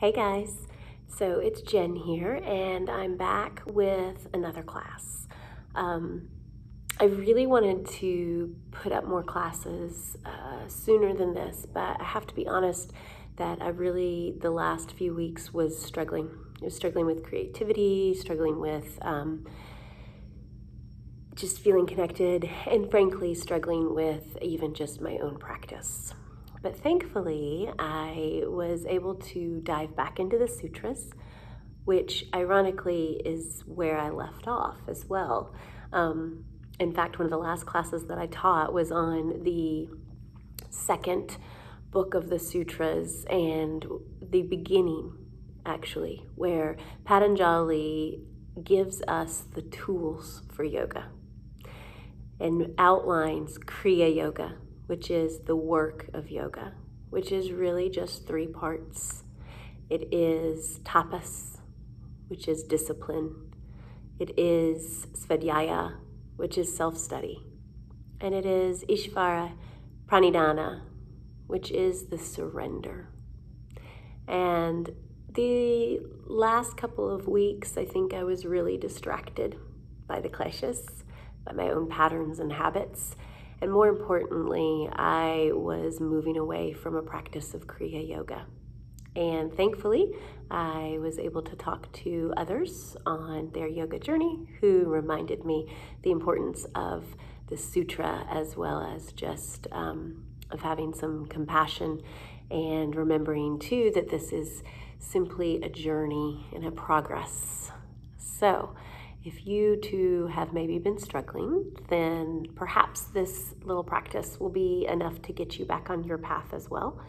Hey guys, so it's Jen here, and I'm back with another class. I really wanted to put up more classes sooner than this, but I have to be honest that the last few weeks was struggling. I was struggling with creativity, struggling with just feeling connected, and frankly, struggling with even just my own practice. But thankfully, I was able to dive back into the sutras, which ironically is where I left off as well. In fact, one of the last classes that I taught was on the second book of the sutras and the beginning, actually, where Patanjali gives us the tools for yoga and outlines Kriya Yoga, which is the work of yoga, which is really just three parts. It is tapas, which is discipline. It is svadhyaya, which is self-study. And it is ishvara pranidhana, which is the surrender. And the last couple of weeks, I think I was really distracted by the kleshas, by my own patterns and habits. And more importantly, I was moving away from a practice of Kriya Yoga. And thankfully, I was able to talk to others on their yoga journey who reminded me the importance of the sutra, as well as just of having some compassion and remembering too that this is simply a journey and a progress. So if you too have maybe been struggling, then perhaps this little practice will be enough to get you back on your path as well.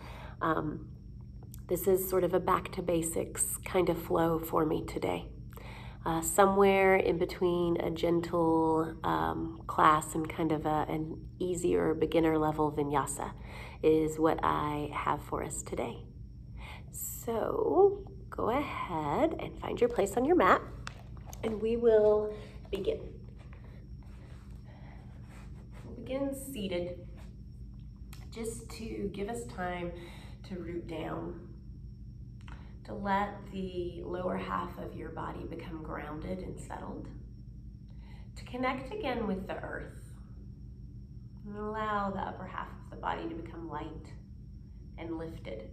This is sort of a back to basics kind of flow for me today. Somewhere in between a gentle class and kind of an easier beginner level vinyasa is what I have for us today. So go ahead and find your place on your mat and we will begin. We'll begin seated just to give us time to root down, to let the lower half of your body become grounded and settled, to connect again with the earth, and allow the upper half of the body to become light and lifted.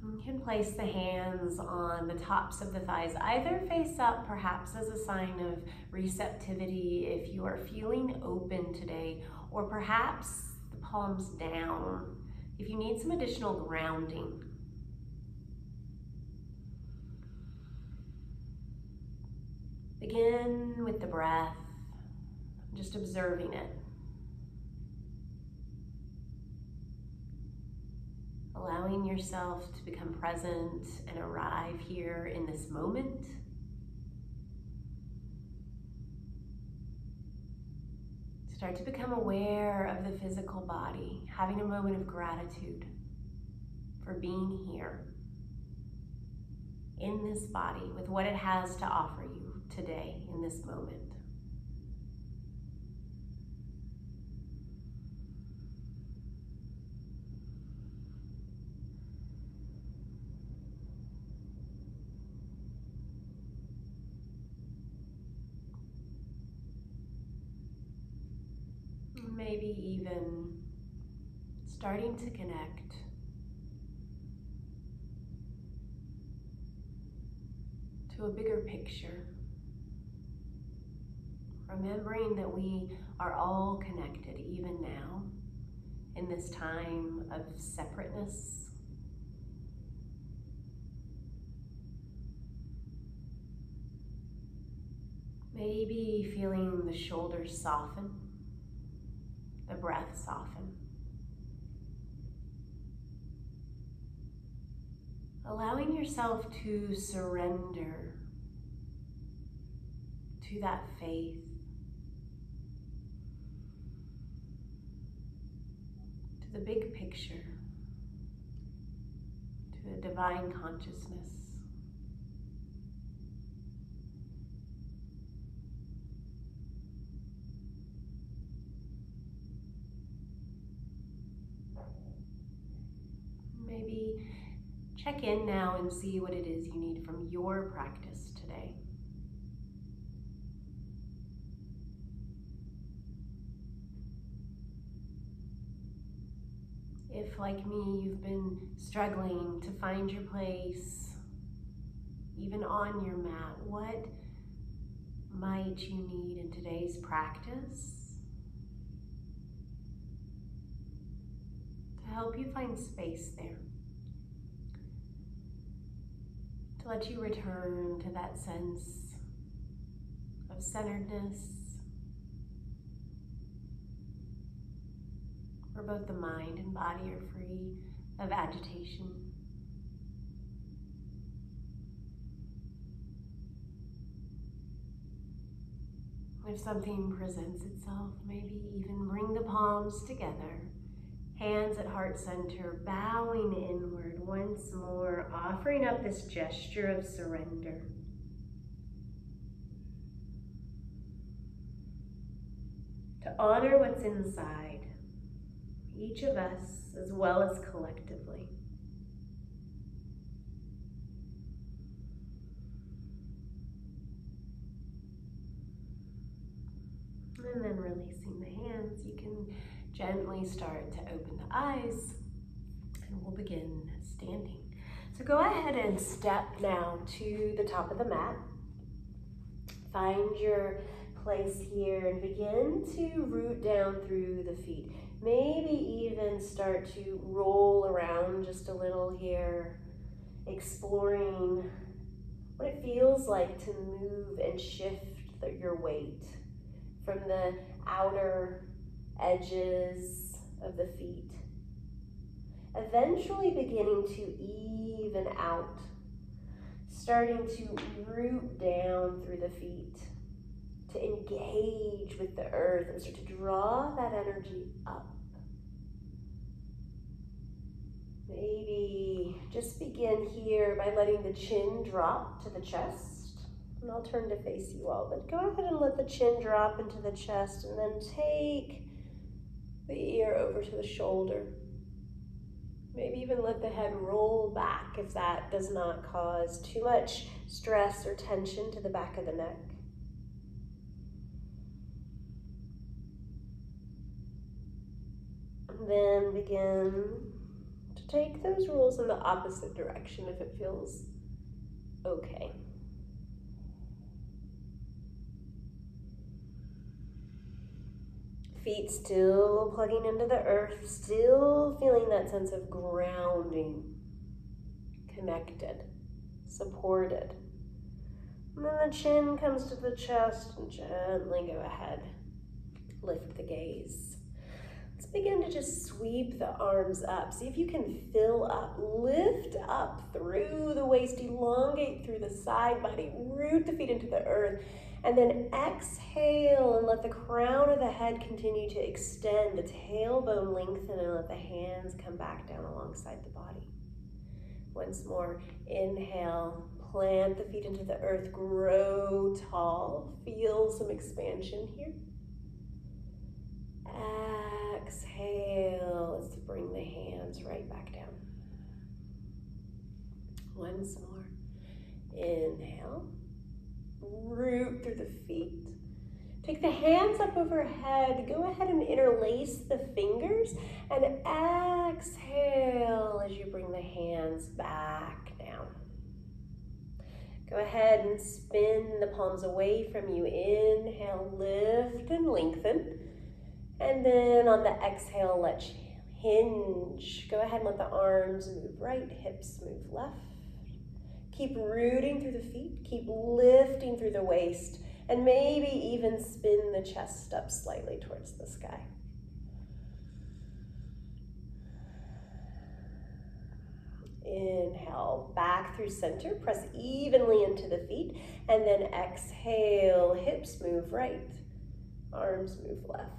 You can place the hands on the tops of the thighs, either face up, perhaps as a sign of receptivity if you are feeling open today, or perhaps the palms down if you need some additional grounding. Begin with the breath, just observing it. Allowing yourself to become present and arrive here in this moment. Start to become aware of the physical body, having a moment of gratitude for being here in this body with what it has to offer you today in this moment. Maybe even starting to connect to a bigger picture. Remembering that we are all connected even now in this time of separateness. Maybe feeling the shoulders soften, the breath soften. Allowing yourself to surrender to that faith, to the big picture, to the divine consciousness. Check in now and see what it is you need from your practice today. If, like me, you've been struggling to find your place, even on your mat, what might you need in today's practice to help you find space there? To let you return to that sense of centeredness, where both the mind and body are free of agitation. If something presents itself, maybe even bring the palms together, hands at heart center, bowing inward once more, offering up this gesture of surrender. To honor what's inside, each of us as well as collectively. And then releasing the hands, you can gently start to open the eyes, and we'll begin standing. So go ahead and step now to the top of the mat. Find your place here and begin to root down through the feet. Maybe even start to roll around just a little here, exploring what it feels like to move and shift your weight from the outer edges of the feet, eventually beginning to even out, starting to root down through the feet, to engage with the earth and start to draw that energy up. Maybe just begin here by letting the chin drop to the chest. And I'll turn to face you all, but go ahead and let the chin drop into the chest and then take the ear over to the shoulder. Maybe even let the head roll back if that does not cause too much stress or tension to the back of the neck. And then begin to take those rolls in the opposite direction if it feels okay. Feet still plugging into the earth, still feeling that sense of grounding, connected, supported. And then the chin comes to the chest and gently go ahead, lift the gaze. Let's begin to just sweep the arms up. See if you can fill up, lift up through the waist, elongate through the side body, root the feet into the earth, and then exhale and let the crown of the head continue to extend, the tailbone lengthen, and let the hands come back down alongside the body. Once more, inhale, plant the feet into the earth, grow tall, feel some expansion here. Exhale, let's bring the hands right back down. Once more, inhale, root through the feet. Take the hands up overhead, go ahead and interlace the fingers, and exhale as you bring the hands back down. Go ahead and spin the palms away from you. Inhale, lift and lengthen. And then on the exhale, let's hinge. Go ahead and let the arms move right, hips move left. Keep rooting through the feet, keep lifting through the waist, and maybe even spin the chest up slightly towards the sky. Inhale, back through center, press evenly into the feet, and then exhale, hips move right, arms move left.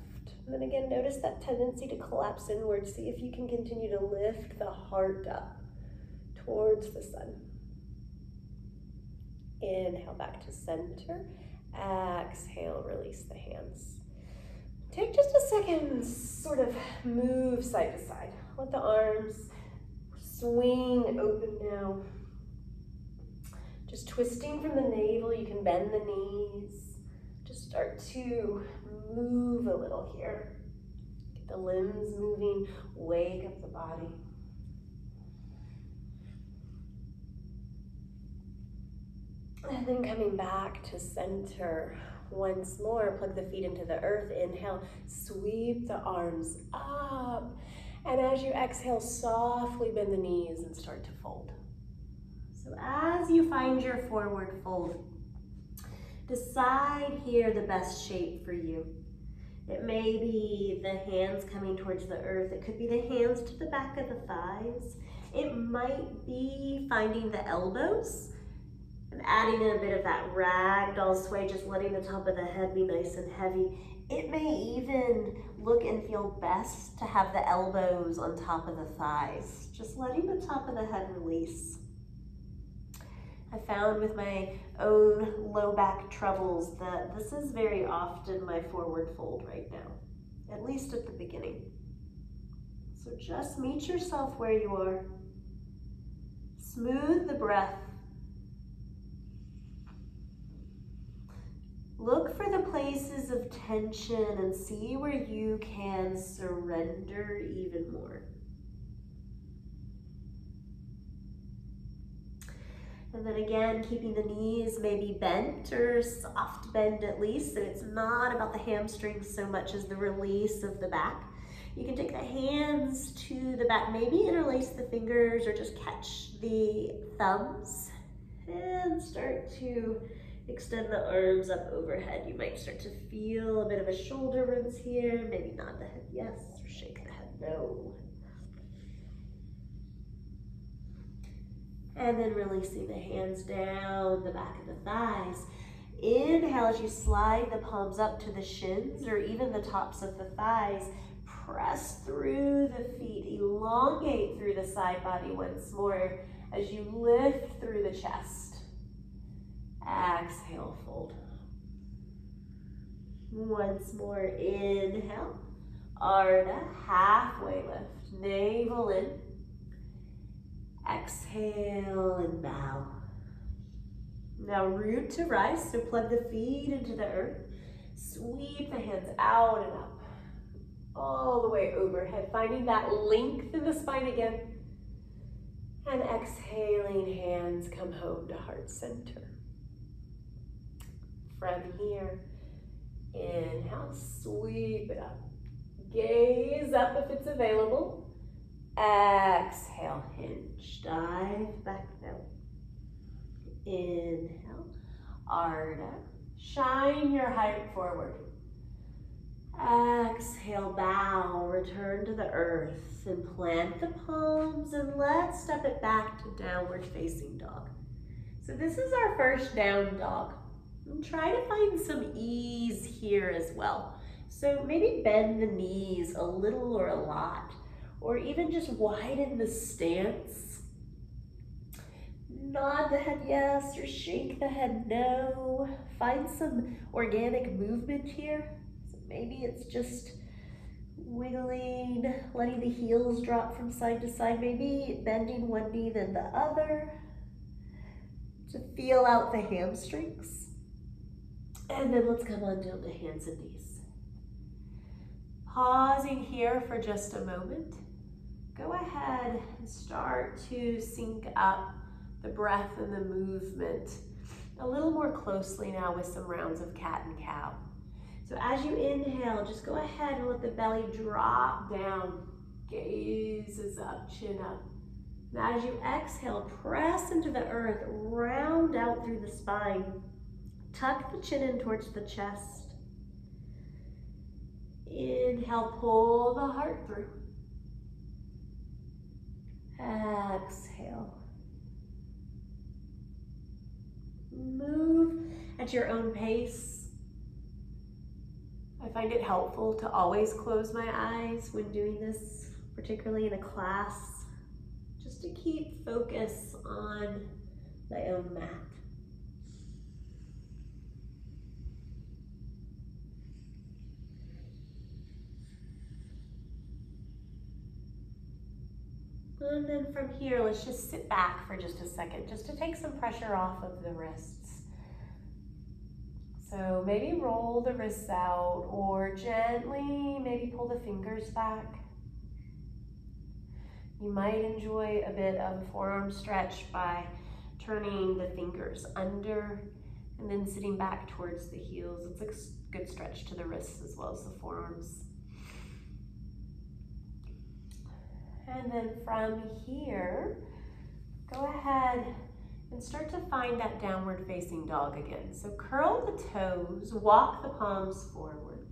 And then again, notice that tendency to collapse inward. See if you can continue to lift the heart up towards the sun. Inhale, back to center. Exhale, release the hands. Take just a second, sort of move side to side. Let the arms swing open now. Just twisting from the navel, you can bend the knees. Just start to move a little here. Get the limbs moving, wake up the body. And then coming back to center once more, plug the feet into the earth. Inhale, sweep the arms up. And as you exhale, softly bend the knees and start to fold. So as you find your forward fold, decide here the best shape for you. It may be the hands coming towards the earth. It could be the hands to the back of the thighs. It might be finding the elbows and adding in a bit of that ragdoll sway, just letting the top of the head be nice and heavy. It may even look and feel best to have the elbows on top of the thighs, just letting the top of the head release. I found with my own low back troubles that this is very often my forward fold right now, at least at the beginning. So just meet yourself where you are. Smooth the breath. Look for the places of tension and see where you can surrender even more. And then again, keeping the knees maybe bent or soft bend at least, so it's not about the hamstrings so much as the release of the back. You can take the hands to the back, maybe interlace the fingers or just catch the thumbs and start to extend the arms up overhead. You might start to feel a bit of a shoulder rinse here, maybe nod the head yes or shake the head no. And then releasing the hands down the back of the thighs. Inhale as you slide the palms up to the shins or even the tops of the thighs. Press through the feet, elongate through the side body once more as you lift through the chest. Exhale, fold. Once more, inhale. Ardha, halfway lift, navel in. Exhale and bow. Now root to rise, so plug the feet into the earth. Sweep the hands out and up, all the way overhead, finding that length in the spine again. And exhaling, hands come home to heart center. From here, inhale, sweep it up. Gaze up if it's available. Exhale, hinge, dive back down. Inhale, Ardha, shine your height forward. Exhale, bow, return to the earth and plant the palms and let's step it back to downward facing dog. So this is our first down dog. And try to find some ease here as well. So maybe bend the knees a little or a lot, or even just widen the stance. Nod the head yes or shake the head no. Find some organic movement here. So maybe it's just wiggling, letting the heels drop from side to side, maybe bending one knee then the other to feel out the hamstrings. And then let's come on down to hands and knees. Pausing here for just a moment. Go ahead and start to sync up the breath and the movement a little more closely now with some rounds of cat and cow. So as you inhale, just go ahead and let the belly drop down. Gaze is up, chin up. Now as you exhale, press into the earth, round out through the spine. Tuck the chin in towards the chest. Inhale, pull the heart through. Exhale. Move at your own pace. I find it helpful to always close my eyes when doing this, particularly in a class, just to keep focus on my own mat. And then from here, let's just sit back for just a second, just to take some pressure off of the wrists. So maybe roll the wrists out, or gently maybe pull the fingers back. You might enjoy a bit of a forearm stretch by turning the fingers under and then sitting back towards the heels. It's a good stretch to the wrists as well as the forearms. And then from here, go ahead and start to find that downward facing dog again. So curl the toes, walk the palms forward.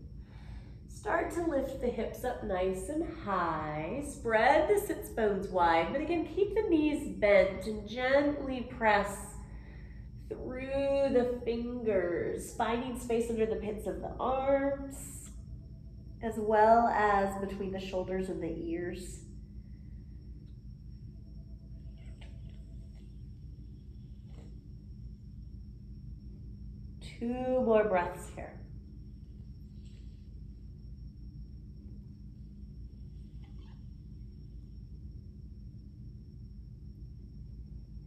Start to lift the hips up nice and high. Spread the sits bones wide, but again, keep the knees bent and gently press through the fingers, finding space under the pits of the arms, as well as between the shoulders and the ears. Two more breaths here.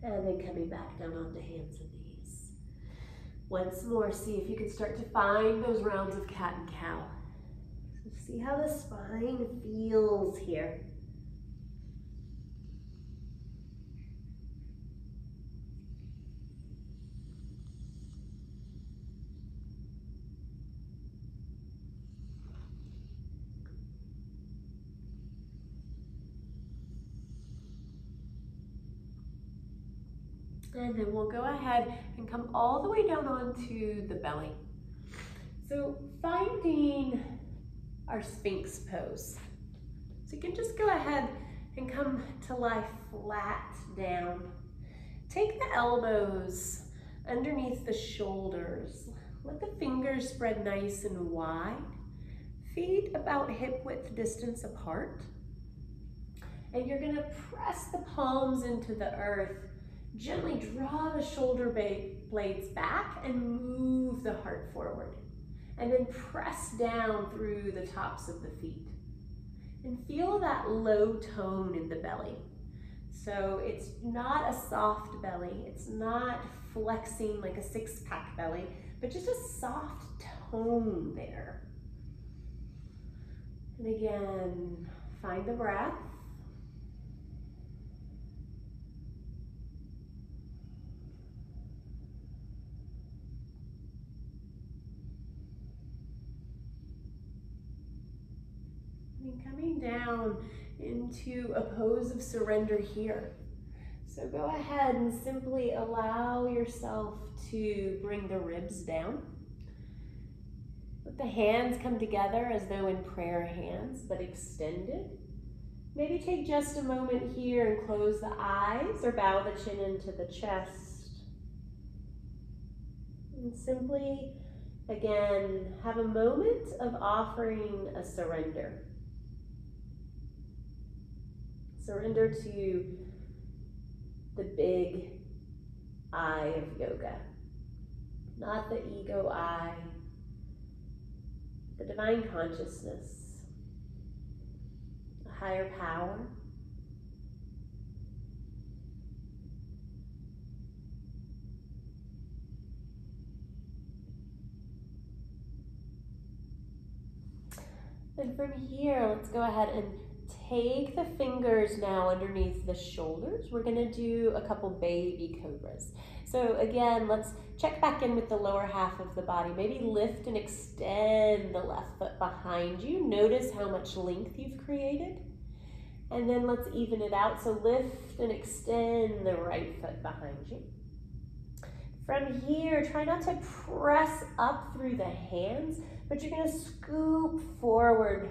And then coming back down onto hands and knees. Once more, see if you can start to find those rounds of cat and cow. So see how the spine feels here. And then we'll go ahead and come all the way down onto the belly. So finding our Sphinx pose. So you can just go ahead and come to lie flat down. Take the elbows underneath the shoulders. Let the fingers spread nice and wide. Feet about hip width distance apart. And you're gonna press the palms into the earth. Gently draw the shoulder blades back and move the heart forward. And then press down through the tops of the feet. And feel that low tone in the belly. So it's not a soft belly. It's not flexing like a six-pack belly, but just a soft tone there. And again, find the breath. Coming down into a pose of surrender here. So go ahead and simply allow yourself to bring the ribs down. Let the hands come together as though in prayer hands, but extended. Maybe take just a moment here and close the eyes or bow the chin into the chest. And simply, again, have a moment of offering a surrender. Surrender to the big I of yoga, not the ego I, the divine consciousness, a higher power. And from here, let's go ahead and take the fingers now underneath the shoulders. We're gonna do a couple baby cobras. So again, let's check back in with the lower half of the body. Maybe lift and extend the left foot behind you. Notice how much length you've created. And then let's even it out. So lift and extend the right foot behind you. From here, try not to press up through the hands, but you're gonna scoop forward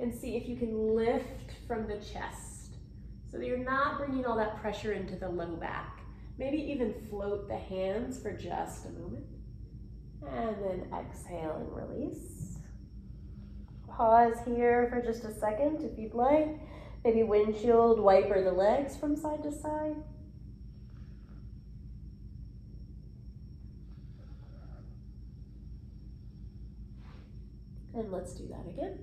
and see if you can lift from the chest so that you're not bringing all that pressure into the low back. Maybe even float the hands for just a moment. And then exhale and release. Pause here for just a second if you'd like. Maybe windshield wiper the legs from side to side. And let's do that again.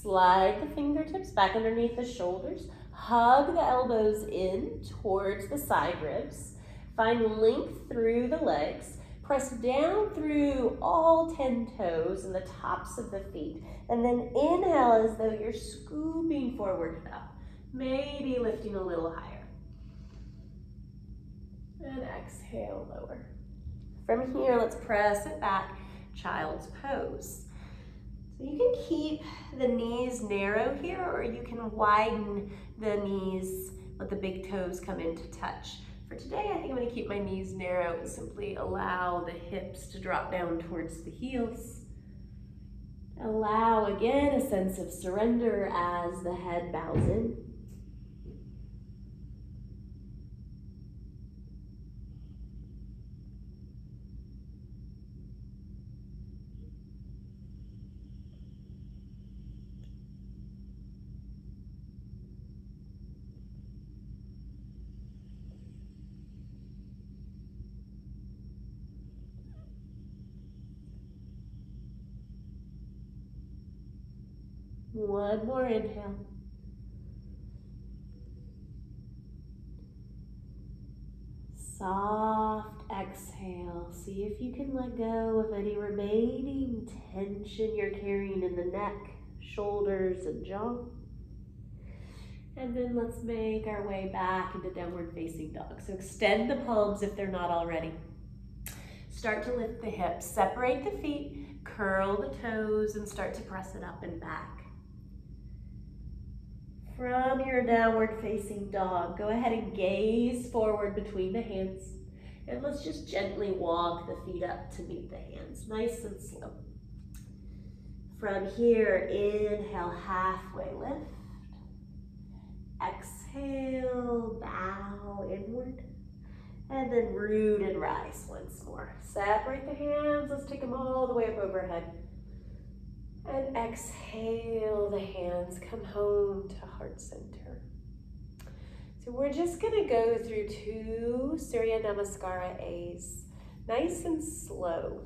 Slide the fingertips back underneath the shoulders. Hug the elbows in towards the side ribs. Find length through the legs. Press down through all 10 toes and the tops of the feet. And then inhale as though you're scooping forward and up. Maybe lifting a little higher. And exhale, lower. From here, let's press it back, child's pose. So you can keep the knees narrow here, or you can widen the knees, let the big toes come into touch. For today, I think I'm going to keep my knees narrow and simply allow the hips to drop down towards the heels. Allow, again, a sense of surrender as the head bows in. One more inhale. Soft exhale. See if you can let go of any remaining tension you're carrying in the neck, shoulders, and jaw. And then let's make our way back into downward facing dog. So extend the palms if they're not already. Start to lift the hips. Separate the feet, curl the toes, and start to press it up and back. From your downward facing dog, go ahead and gaze forward between the hands. And let's just gently walk the feet up to meet the hands, nice and slow. From here, inhale, halfway lift. Exhale, bow inward. And then root and rise once more. Separate the hands, let's take them all the way up overhead. And exhale, the hands come home to heart center. So we're just gonna go through 2 Surya Namaskara A's, nice and slow.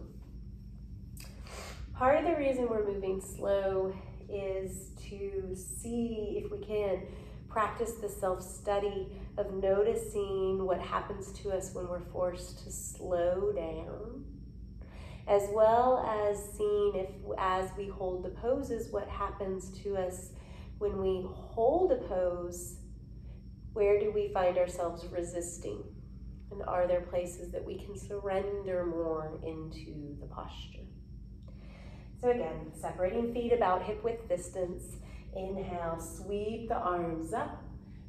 Part of the reason we're moving slow is to see if we can practice the self-study of noticing what happens to us when we're forced to slow down, as well as seeing if, as we hold the poses, what happens to us when we hold a pose. Where do we find ourselves resisting? And are there places that we can surrender more into the posture? So again, separating feet about hip width distance. Inhale, sweep the arms up.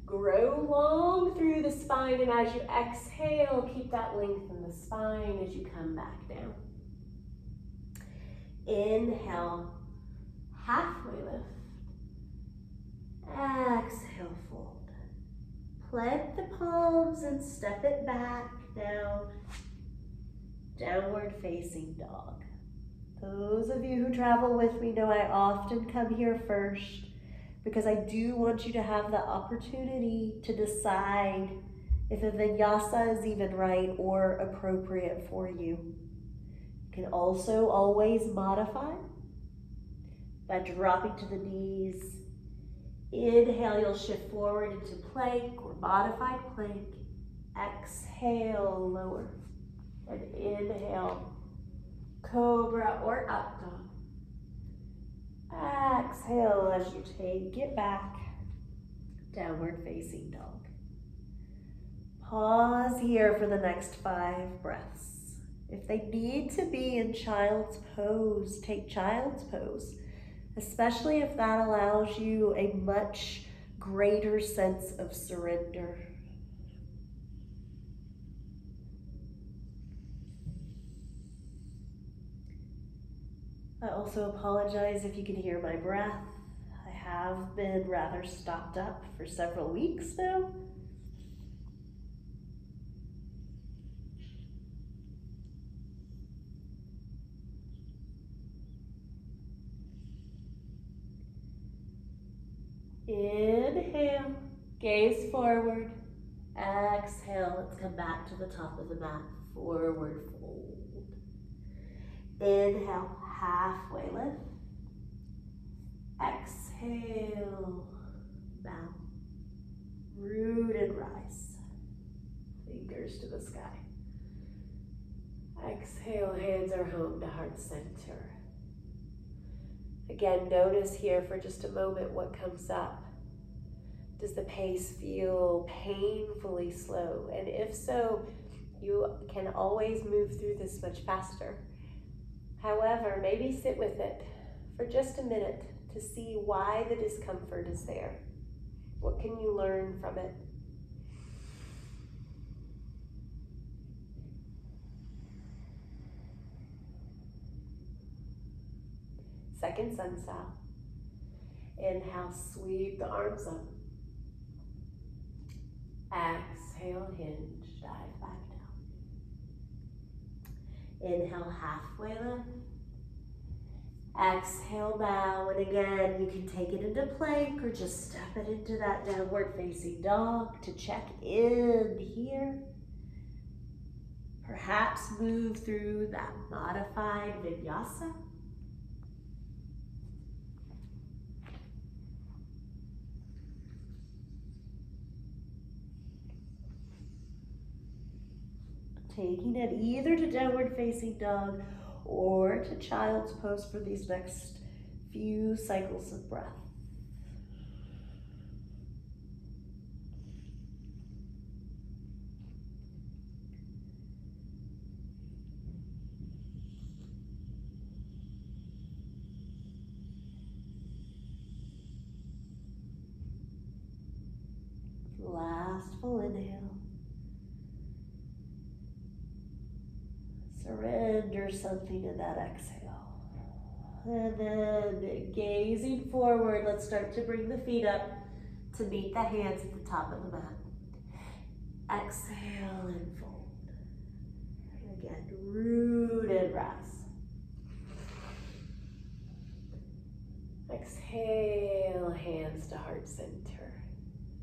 Grow long through the spine, and as you exhale, keep that length in the spine as you come back down. Inhale, halfway lift. Exhale, fold. Plant the palms and step it back. Now, downward facing dog. Those of you who travel with me know I often come here first because I do want you to have the opportunity to decide if a vinyasa is even right or appropriate for you. You can also always modify by dropping to the knees. Inhale, you'll shift forward into plank or modified plank. Exhale, lower. And inhale, cobra or up dog. Exhale as you take it back, downward facing dog. Pause here for the next 5 breaths. If they need to be in child's pose, take child's pose, especially if that allows you a much greater sense of surrender. I also apologize if you can hear my breath. I have been rather stopped up for several weeks now. Inhale, gaze forward. Exhale, let's come back to the top of the mat, forward fold. Inhale, halfway lift. Exhale, bow. Root and rise. Fingers to the sky. Exhale, hands are home to heart center. Again, notice here for just a moment what comes up. Does the pace feel painfully slow? And if so, you can always move through this much faster. However, maybe sit with it for just a minute to see why the discomfort is there. What can you learn from it? Second sun style. Inhale, sweep the arms up. Exhale, hinge, dive back down. Inhale, halfway lift. Exhale, bow, and again, you can take it into plank or just step it into that downward facing dog to check in here. Perhaps move through that modified Vinyasa. Taking it either to downward facing dog or to child's pose for these next few cycles of breath. Last full inhale. Surrender something in that exhale. And then gazing forward, let's start to bring the feet up to meet the hands at the top of the mat. Exhale and fold. And again, root and rise. Exhale, hands to heart center.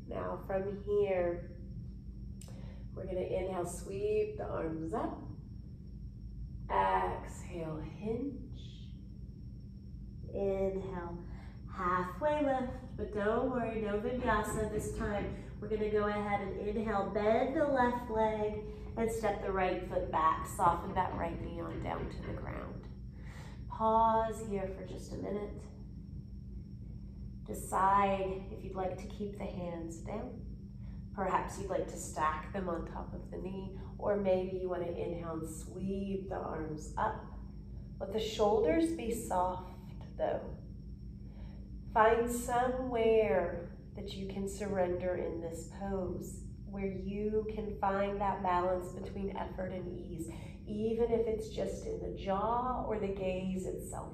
Now from here, we're going to inhale, sweep the arms up. Exhale, hinge. Inhale, halfway lift, but don't worry, no Vinyasa this time. We're going to go ahead and inhale, bend the left leg and step the right foot back. Soften that right knee on down to the ground. Pause here for just a minute. Decide if you'd like to keep the hands down. Perhaps you'd like to stack them on top of the knee, or maybe you want to inhale and sweep the arms up. Let the shoulders be soft though. Find somewhere that you can surrender in this pose, where you can find that balance between effort and ease, even if it's just in the jaw or the gaze itself.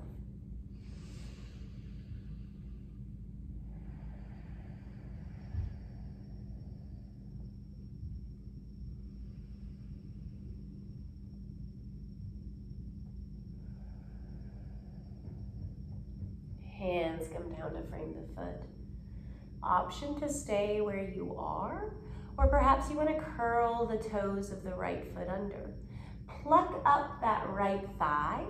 Hands come down to frame the foot. Option to stay where you are, or perhaps you want to curl the toes of the right foot under. Pluck up that right thigh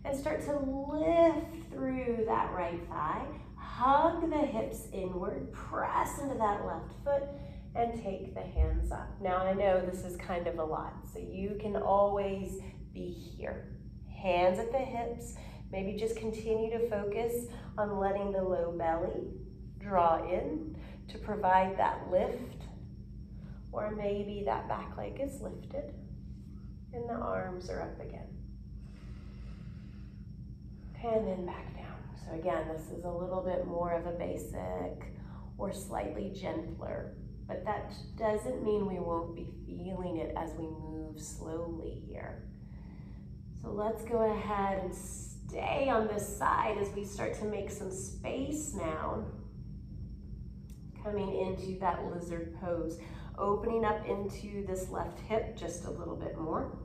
and start to lift through that right thigh. Hug the hips inward, press into that left foot, and take the hands up. Now I know this is kind of a lot, so you can always be here. Hands at the hips. Maybe just continue to focus on letting the low belly draw in to provide that lift. Or maybe that back leg is lifted and the arms are up again. And then back down. So again, this is a little bit more of a basic or slightly gentler, but that doesn't mean we won't be feeling it as we move slowly here. So let's go ahead and stay on this side as we start to make some space now. Coming into that lizard pose, opening up into this left hip just a little bit more.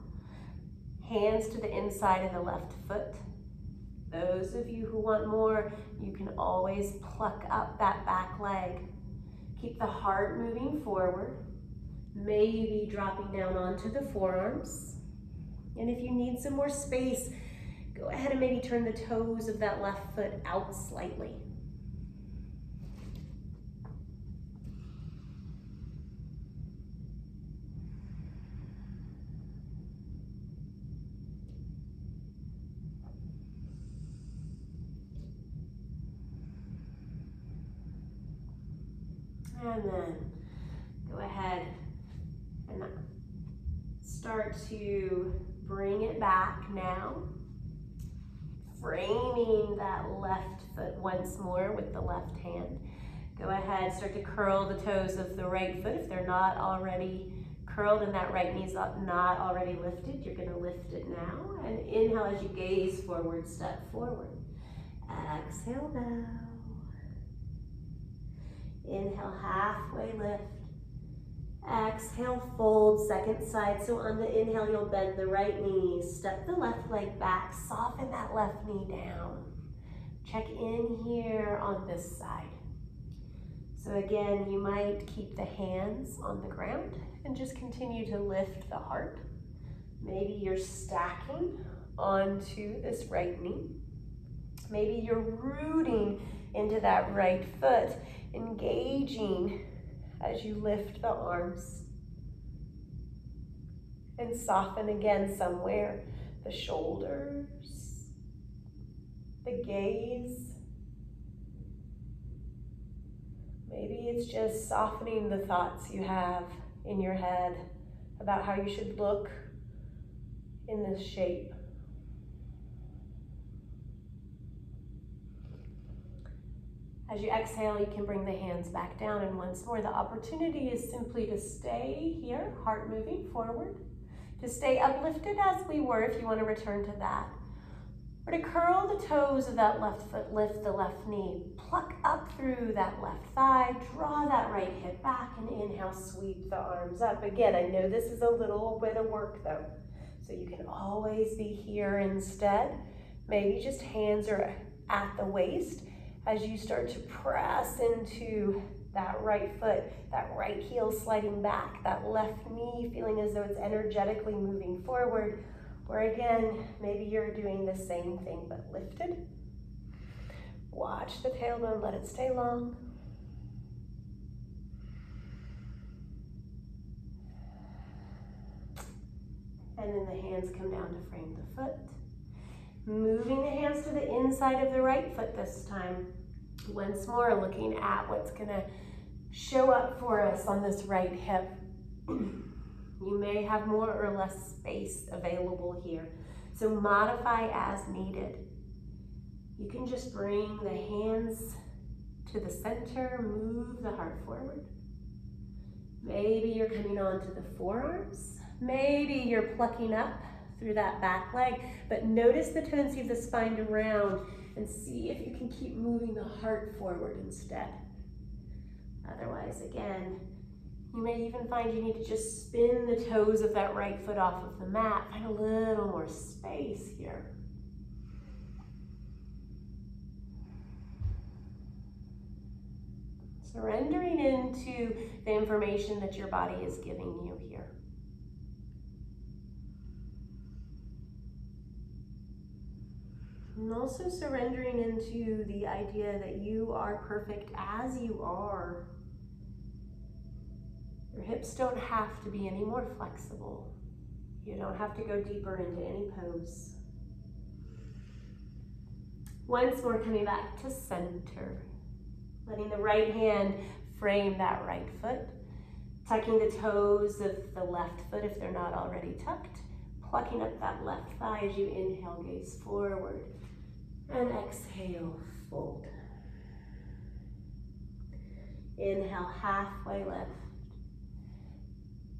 Hands to the inside of the left foot. Those of you who want more, you can always pluck up that back leg. Keep the heart moving forward, maybe dropping down onto the forearms. And if you need some more space, go ahead and maybe turn the toes of that left foot out slightly. And then go ahead and start to bring it back now. Framing that left foot once more with the left hand. Go ahead, start to curl the toes of the right foot if they're not already curled and that right knee's not already lifted. You're gonna lift it now. And inhale as you gaze forward, step forward. Exhale, bow. Inhale, halfway lift. Exhale, fold, second side. So on the inhale, you'll bend the right knee, step the left leg back, soften that left knee down. Check in here on this side. So again, you might keep the hands on the ground and just continue to lift the heart. Maybe you're stacking onto this right knee. Maybe you're rooting into that right foot, engaging as you lift the arms. And soften again somewhere, the shoulders, the gaze. Maybe it's just softening the thoughts you have in your head about how you should look in this shape. As you exhale, you can bring the hands back down, and once more, the opportunity is simply to stay here, heart moving forward, to stay uplifted as we were if you want to return to that. Or to curl the toes of that left foot, lift the left knee, pluck up through that left thigh, draw that right hip back, and inhale, sweep the arms up. Again, I know this is a little bit of work though, so you can always be here instead. Maybe just hands are at the waist as you start to press into that right foot, that right heel sliding back, that left knee feeling as though it's energetically moving forward. Or again, maybe you're doing the same thing but lifted. Watch the tailbone, let it stay long. And then the hands come down to frame the foot. Moving the hands to the inside of the right foot this time. Once more, looking at what's gonna show up for us on this right hip. You may have more or less space available here, so modify as needed. You can just bring the hands to the center, move the heart forward. Maybe you're coming onto the forearms. Maybe you're plucking up through that back leg, but notice the tendency of the spine to round and see if you can keep moving the heart forward instead. Otherwise, again, you may even find you need to just spin the toes of that right foot off of the mat. Find a little more space here. Surrendering into the information that your body is giving you here. And also surrendering into the idea that you are perfect as you are. Your hips don't have to be any more flexible. You don't have to go deeper into any pose. Once more, coming back to center. Letting the right hand frame that right foot. Tucking the toes of the left foot if they're not already tucked. Plucking up that left thigh as you inhale, gaze forward. And exhale, fold. Inhale, halfway lift.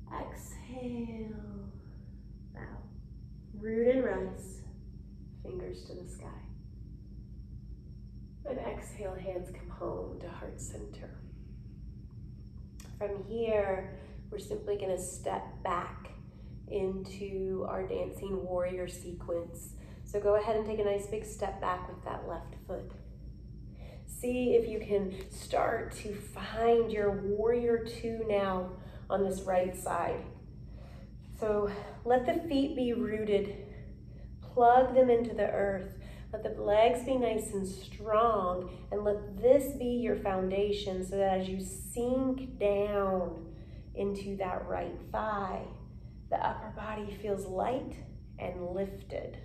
Exhale, bow. Root and rise, fingers to the sky. And exhale, hands come home to heart center. From here, we're simply gonna step back into our dancing warrior sequence. So go ahead and take a nice big step back with that left foot. See if you can start to find your warrior two now on this right side. So let the feet be rooted. Plug them into the earth. Let the legs be nice and strong, and let this be your foundation so that as you sink down into that right thigh, the upper body feels light and lifted.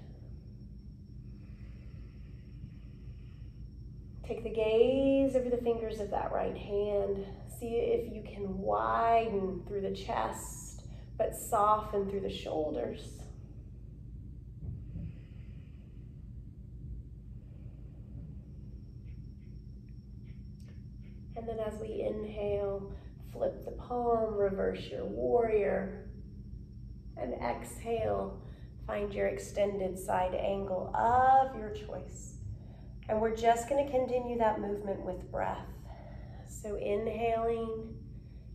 Take the gaze over the fingers of that right hand. See if you can widen through the chest, but soften through the shoulders. And then as we inhale, flip the palm, reverse your warrior. And exhale, find your extended side angle of your choice. And we're just going to continue that movement with breath. So inhaling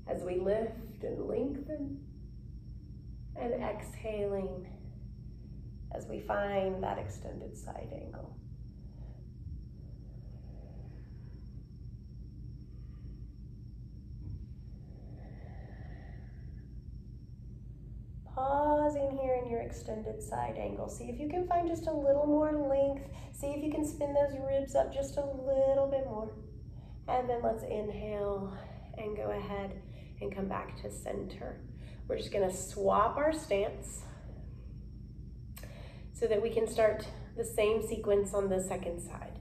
as we lift and lengthen, and exhaling as we find that extended side angle. Pausing here in your extended side angle. See if you can find just a little more length. See if you can spin those ribs up just a little bit more. And then let's inhale and go ahead and come back to center. We're just going to swap our stance so that we can start the same sequence on the second side.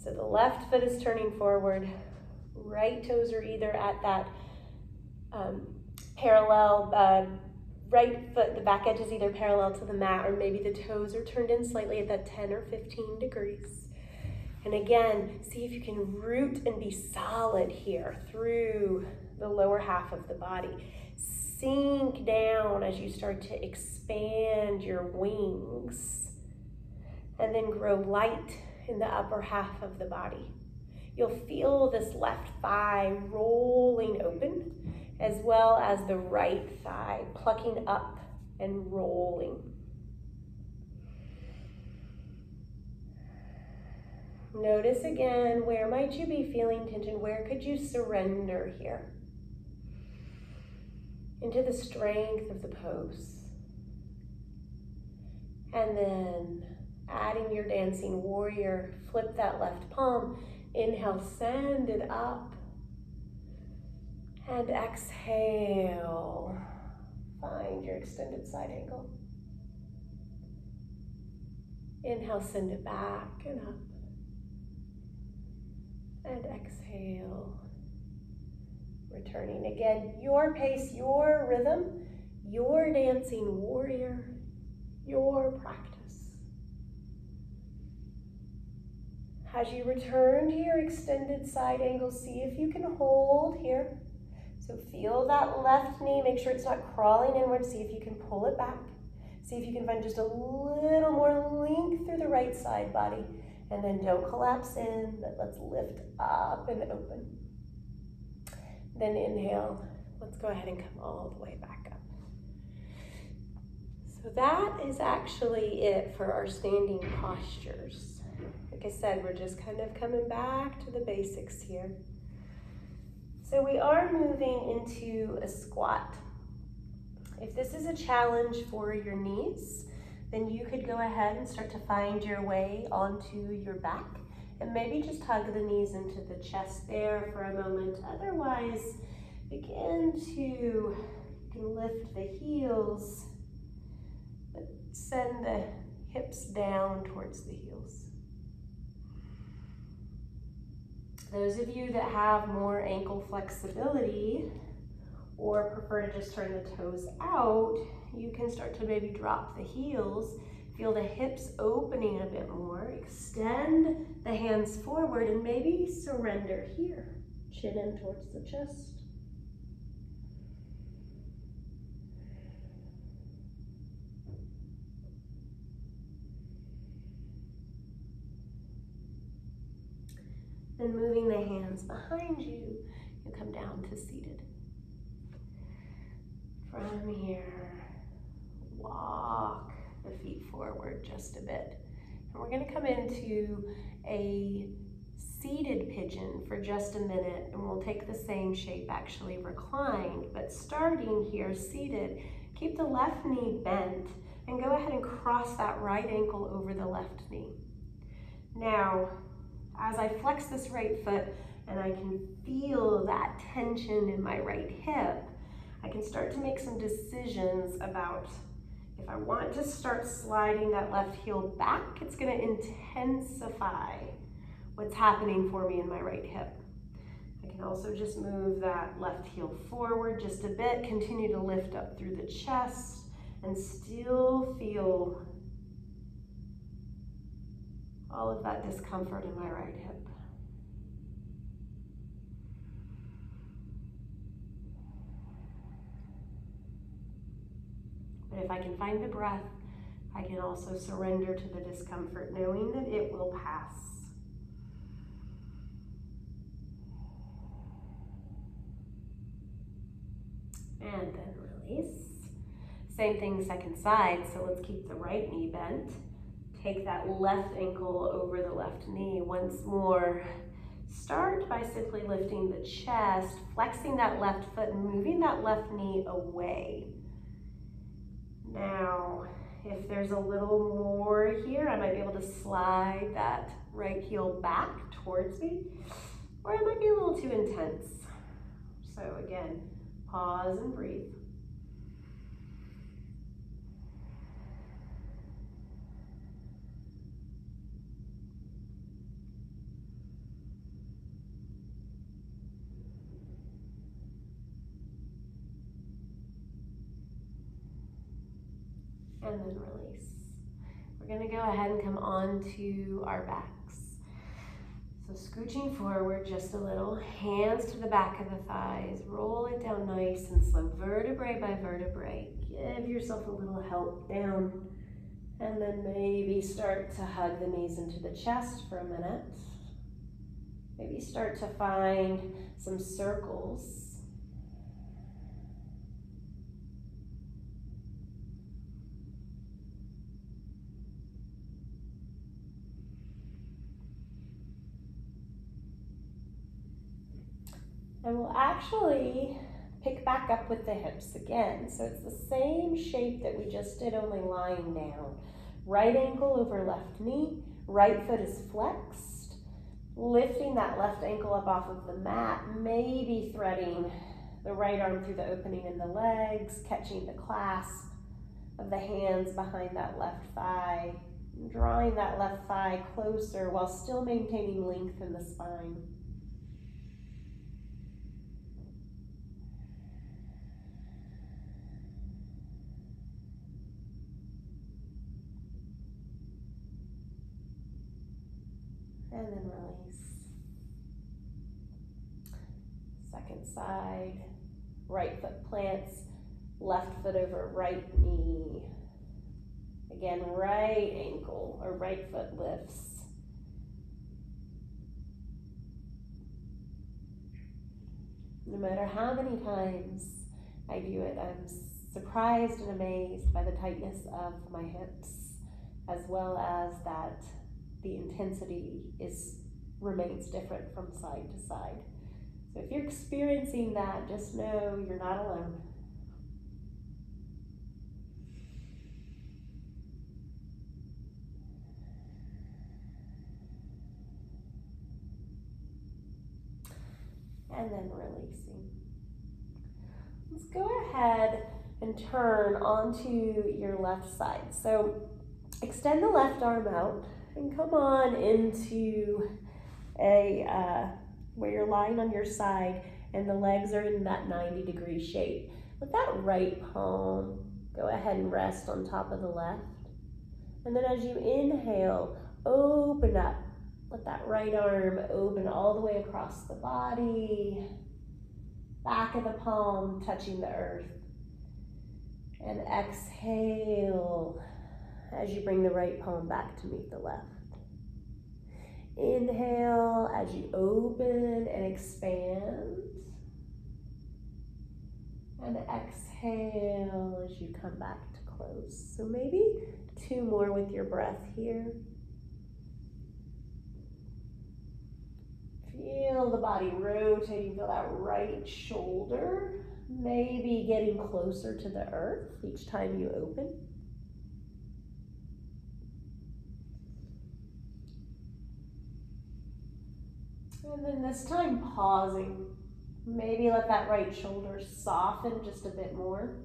So the left foot is turning forward. Right toes are either at that parallel right foot, the back edge is either parallel to the mat, or maybe the toes are turned in slightly at that 10 or 15 degrees. And again, see if you can root and be solid here through the lower half of the body. Sink down as you start to expand your wings, and then grow light in the upper half of the body. You'll feel this left thigh rolling open, as well as the right thigh plucking up and rolling. Notice again, where might you be feeling tension? Where could you surrender here? Into the strength of the pose. And then adding your dancing warrior, flip that left palm, inhale, send it up. And exhale, find your extended side angle. Inhale, send it back and up. And exhale, returning again. Your pace, your rhythm, your dancing warrior, your practice. As you return to your extended side angle, see if you can hold here. So feel that left knee, make sure it's not crawling inward. See if you can pull it back. See if you can find just a little more length through the right side body. And then don't collapse in, but let's lift up and open. Then inhale, let's go ahead and come all the way back up. So that is actually it for our standing postures. Like I said, we're just kind of coming back to the basics here. So we are moving into a squat. If this is a challenge for your knees, then you could go ahead and start to find your way onto your back and maybe just hug the knees into the chest there for a moment. Otherwise, begin to, you can lift the heels, but send the hips down towards the heels. Those of you that have more ankle flexibility or prefer to just turn the toes out, you can start to maybe drop the heels, feel the hips opening a bit more, extend the hands forward, and maybe surrender here, chin in towards the chest. Then moving the hands behind you, you come down to seated. From here, walk the feet forward just a bit. And we're going to come into a seated pigeon for just a minute, and we'll take the same shape, actually reclined, but starting here seated, keep the left knee bent and go ahead and cross that right ankle over the left knee. Now, as I flex this right foot and I can feel that tension in my right hip, I can start to make some decisions about if I want to start sliding that left heel back, it's going to intensify what's happening for me in my right hip. I can also just move that left heel forward just a bit, continue to lift up through the chest, and still feel all of that discomfort in my right hip. But if I can find the breath, I can also surrender to the discomfort, knowing that it will pass. And then release. Same thing, second side, so let's keep the right knee bent. Take that left ankle over the left knee once more. Start by simply lifting the chest, flexing that left foot, and moving that left knee away. Now, if there's a little more here, I might be able to slide that right heel back towards me, or it might be a little too intense. So again, pause and breathe. And then release. We're going to go ahead and come onto our backs. So scooching forward just a little, hands to the back of the thighs, roll it down nice and slow, vertebrae by vertebrae. Give yourself a little help down, and then maybe start to hug the knees into the chest for a minute. Maybe start to find some circles. And we'll actually pick back up with the hips again. So it's the same shape that we just did, only lying down. Right ankle over left knee, right foot is flexed. Lifting that left ankle up off of the mat, maybe threading the right arm through the opening in the legs, catching the clasp of the hands behind that left thigh, drawing that left thigh closer while still maintaining length in the spine. And then release. Second side, right foot plants, left foot over right knee. Again, right ankle or right foot lifts. No matter how many times I do it, I'm surprised and amazed by the tightness of my hips, as well as that the intensity remains different from side to side. So if you're experiencing that, just know you're not alone. And then releasing. Let's go ahead and turn onto your left side. So extend the left arm out and come on into where you're lying on your side and the legs are in that 90-degree shape. Let that right palm go ahead and rest on top of the left. And then as you inhale, open up. Let that right arm open all the way across the body, back of the palm touching the earth. And exhale as you bring the right palm back to meet the left. Inhale as you open and expand. And exhale as you come back to close. So maybe 2 more with your breath here. Feel the body rotating, feel that right shoulder maybe getting closer to the earth each time you open. And then this time pausing. Maybe let that right shoulder soften just a bit more.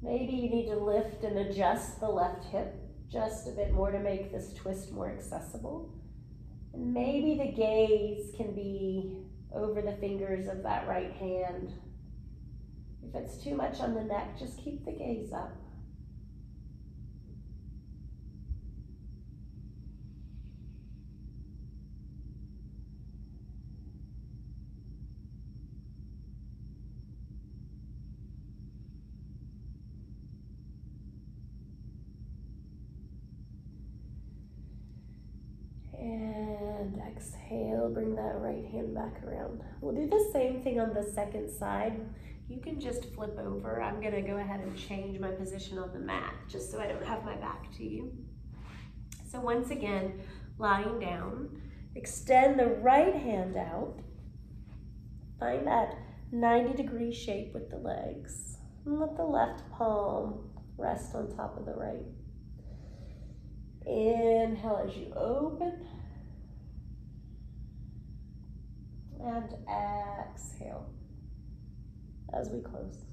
Maybe you need to lift and adjust the left hip just a bit more to make this twist more accessible. And maybe the gaze can be over the fingers of that right hand. If it's too much on the neck, just keep the gaze up. And exhale, bring that right hand back around. We'll do the same thing on the second side. You can just flip over. I'm gonna go ahead and change my position on the mat just so I don't have my back to you. So once again, lying down, extend the right hand out. Find that 90-degree shape with the legs. And let the left palm rest on top of the right. Inhale as you open. And exhale as we close.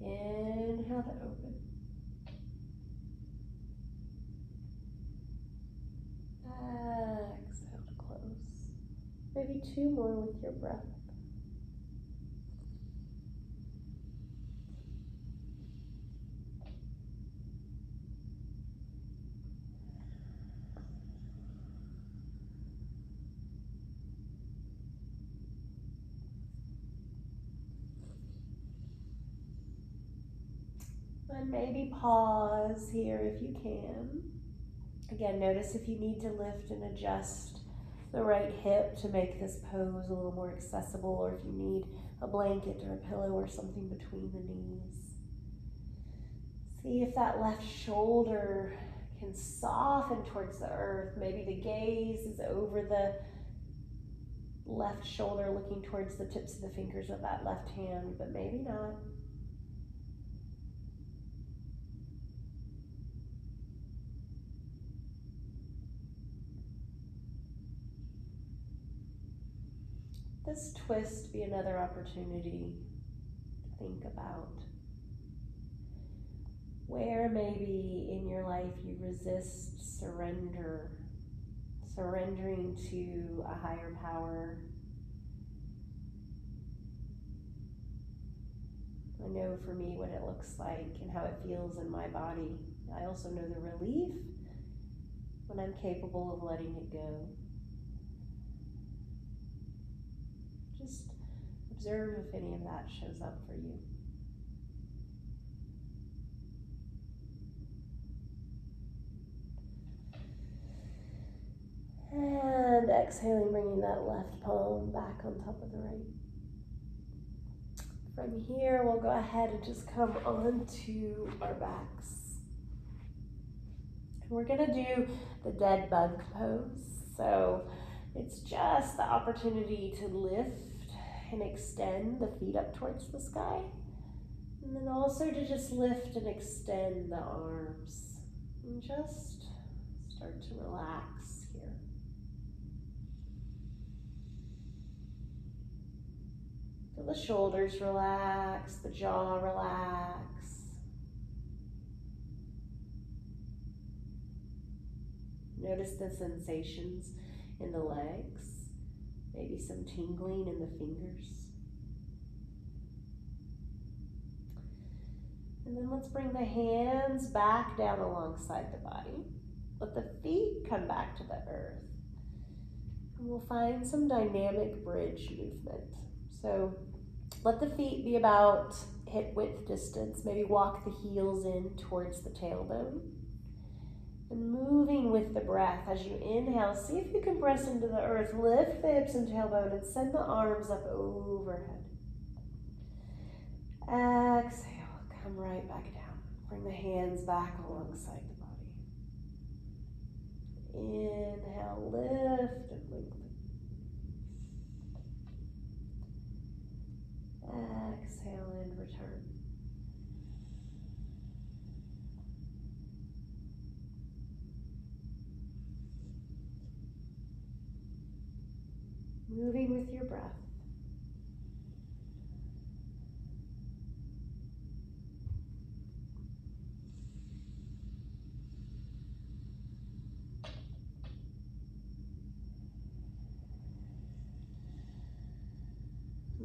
Inhale to open. Exhale to close. Maybe 2 more with your breath. And maybe pause here if you can. Again, notice if you need to lift and adjust the right hip to make this pose a little more accessible, or if you need a blanket or a pillow or something between the knees. See if that left shoulder can soften towards the earth. Maybe the gaze is over the left shoulder looking towards the tips of the fingers of that left hand, but maybe not. This twist be another opportunity to think about where maybe in your life you resist surrendering to a higher power. I know for me what it looks like and how it feels in my body. I also know the relief when I'm capable of letting it go. Just observe if any of that shows up for you. And exhaling, bringing that left palm back on top of the right. From here, we'll go ahead and just come onto our backs. And we're gonna do the dead bug pose. So it's just the opportunity to lift and extend the feet up towards the sky. And then also to just lift and extend the arms. And just start to relax here. Feel the shoulders relax, the jaw relax. Notice the sensations in the legs. Maybe some tingling in the fingers. And then let's bring the hands back down alongside the body. Let the feet come back to the earth. And we'll find some dynamic bridge movement. So let the feet be about hip width distance. Maybe walk the heels in towards the tailbone. And moving with the breath as you inhale, see if you can press into the earth. Lift the hips and tailbone and send the arms up overhead. Exhale, come right back down. Bring the hands back alongside the body. Inhale, lift and lengthen. Exhale and return. Moving with your breath.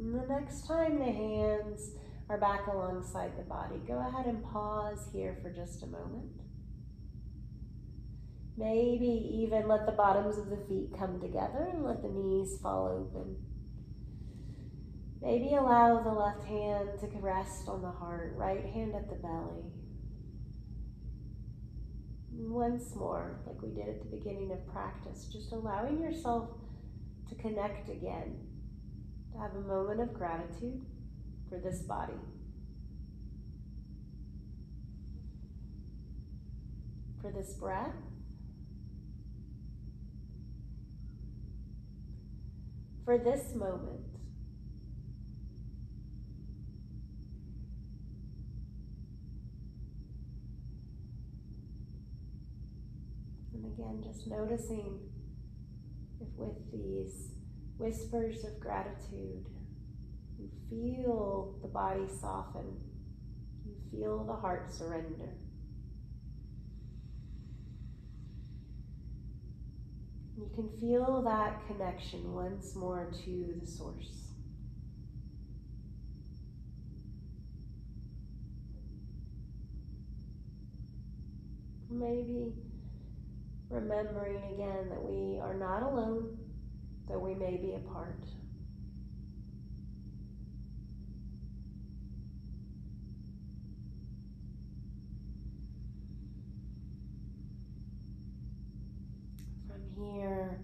And the next time the hands are back alongside the body, go ahead and pause here for just a moment. Maybe even let the bottoms of the feet come together and let the knees fall open. Maybe allow the left hand to rest on the heart, right hand at the belly. And once more, like we did at the beginning of practice, just allowing yourself to connect again, to have a moment of gratitude for this body. For this breath. For this moment. And again, just noticing if with these whispers of gratitude, you feel the body soften, you feel the heart surrender. You can feel that connection once more to the source. Maybe remembering again that we are not alone, though we may be apart. From here,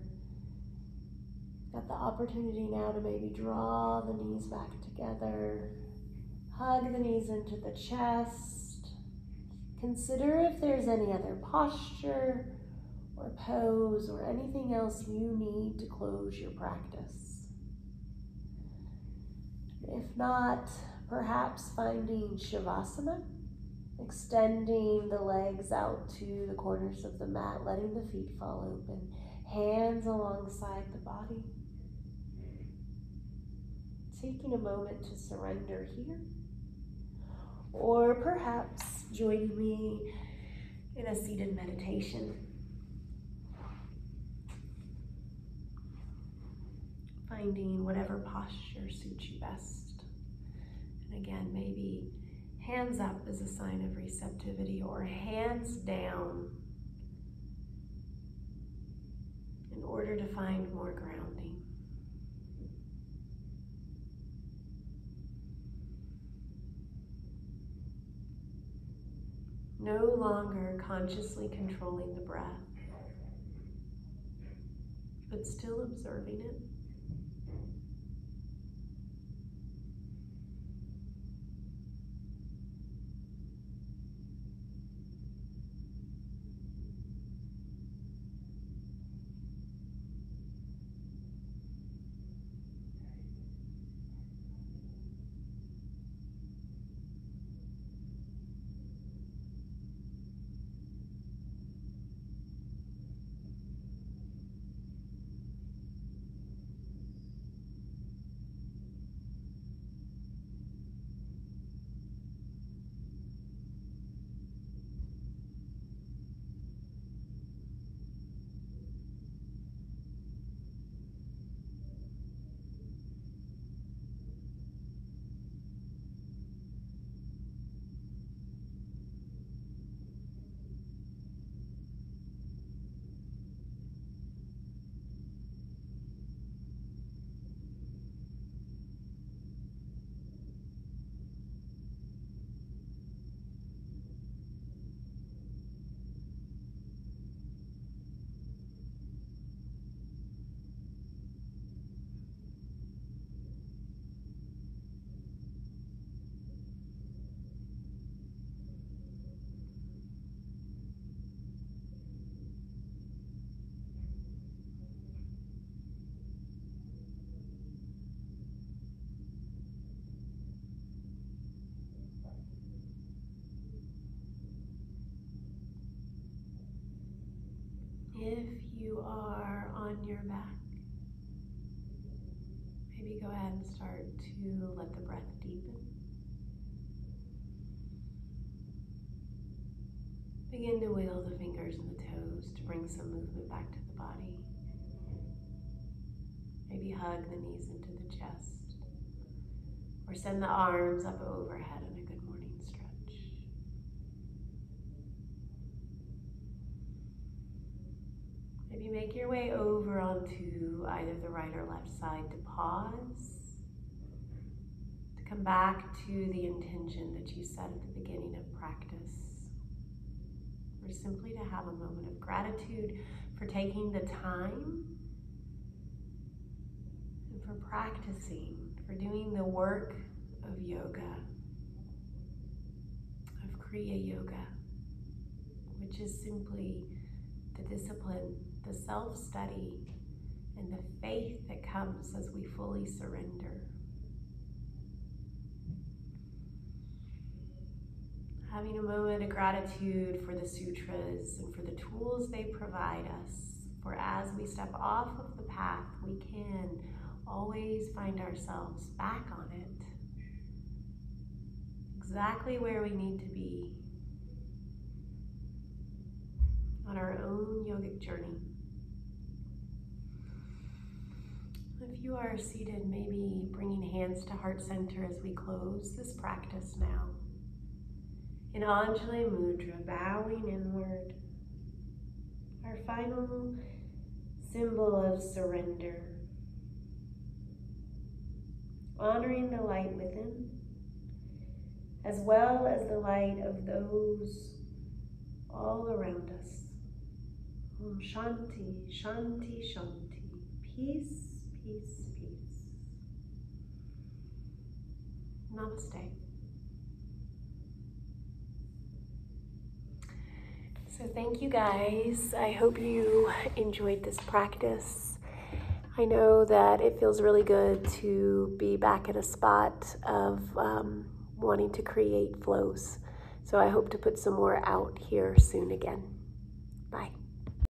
got the opportunity now to maybe draw the knees back together, hug the knees into the chest. Consider if there's any other posture or pose or anything else you need to close your practice. If not, perhaps finding Shavasana, extending the legs out to the corners of the mat, letting the feet fall open, hands alongside the body. Taking a moment to surrender here. Or perhaps joining me in a seated meditation. Finding whatever posture suits you best. And again, maybe hands up is a sign of receptivity, or hands down in order to find more grounding. No longer consciously controlling the breath, but still observing it. If you are on your back, maybe go ahead and start to let the breath deepen. Begin to wiggle the fingers and the toes to bring some movement back to the body. Maybe hug the knees into the chest. Or send the arms up overhead in a good morning stretch. Maybe make your way over onto either the right or left side to pause. To come back to the intention that you set at the beginning of practice. Or simply to have a moment of gratitude for taking the time and for practicing, for doing the work of yoga, of Kriya yoga, which is simply the discipline, the self-study, and the faith that comes as we fully surrender. Having a moment of gratitude for the sutras and for the tools they provide us, for as we step off of the path, we can always find ourselves back on it, exactly where we need to be on our own yogic journey. If you are seated, maybe bringing hands to heart center as we close this practice now. In Anjali Mudra, bowing inward, our final symbol of surrender. Honoring the light within, as well as the light of those all around us. Om Shanti, Shanti, Shanti. Peace, peace, peace. Namaste. So thank you guys. I hope you enjoyed this practice. I know that it feels really good to be back at a spot of wanting to create flows. So I hope to put some more out here soon again. Bye.